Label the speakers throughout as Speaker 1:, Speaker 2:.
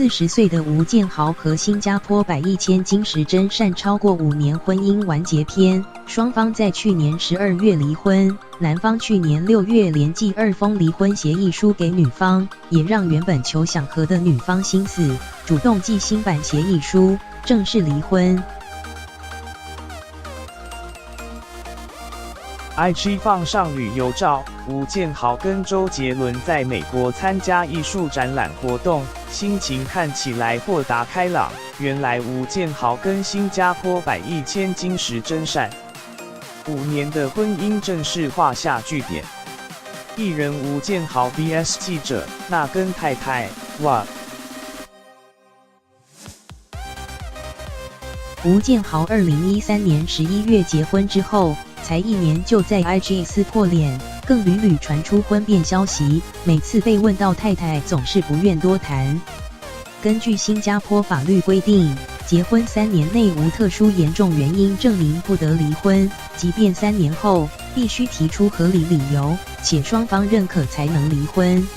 Speaker 1: 40岁的吴建豪和新加坡百亿千金石真善超过5年婚姻完结篇，双方在去年12月离婚，男方去年6月连寄2封离婚协议书给女方，也让原本求想和的女方心死，主动寄新版协议书，正式离婚。
Speaker 2: IG 放上旅游照，吴建豪跟周杰伦在美国参加艺术展览活动，心情看起来豁达开朗。原来吴建豪跟新加坡百亿千金石真善5年的婚姻正式画下句点。艺人吴建豪 vs 记者那跟太太哇。
Speaker 1: 吴建豪2013年11月结婚之后，才1年就在 IG 撕破脸，更屡屡传出婚变消息，每次被问到太太总是不愿多谈。根据新加坡法律规定，结婚3年内无特殊严重原因证明不得离婚，即便3年后必须提出合理理由，且双方认可才能离婚。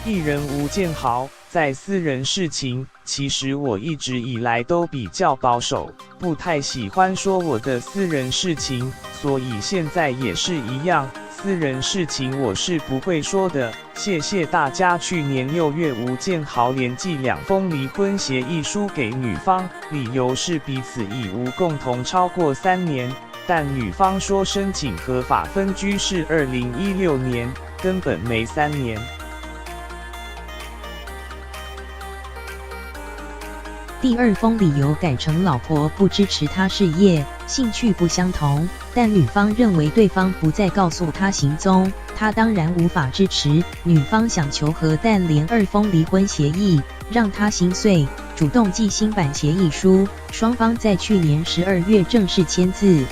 Speaker 2: 艺人吴建豪在私人事情，其实我一直以来都比较保守，不太喜欢说我的私人事情，所以现在也是一样，私人事情我是不会说的。谢谢大家。去年6月，吴建豪连寄2封离婚协议书给女方，理由是彼此已无共同超过3年，但女方说申请合法分居是2016年，根本没3年。
Speaker 1: 第2封理由改成老婆不支持他事业，兴趣不相同，但女方认为对方不再告诉他行踪，他当然无法支持。女方想求和，但连2封离婚协议，让他心碎，主动寄新版协议书，双方在去年12月正式签字。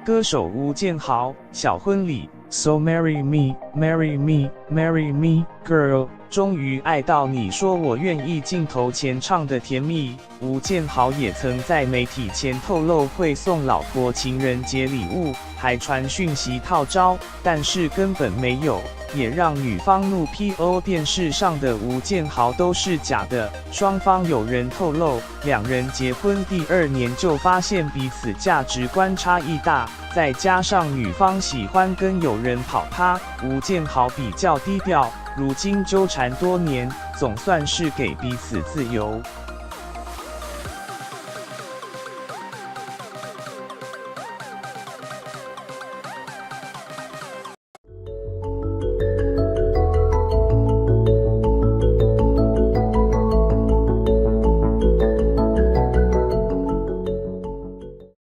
Speaker 2: 歌手吴建豪小婚礼 So marry me, marry me, marry me, girl， 终于爱到你说我愿意镜头前唱的甜蜜。吴建豪也曾在媒体前透露会送老婆情人节礼物，还传讯息套招，但是根本没有，也让女方怒 PO 电视上的吴建豪都是假的。双方有人透露，2人结婚第2年就发现彼此价值观差异大，再加上女方喜欢跟友人跑趴，吴建豪比较低调，如今纠缠多年，总算是给彼此自由。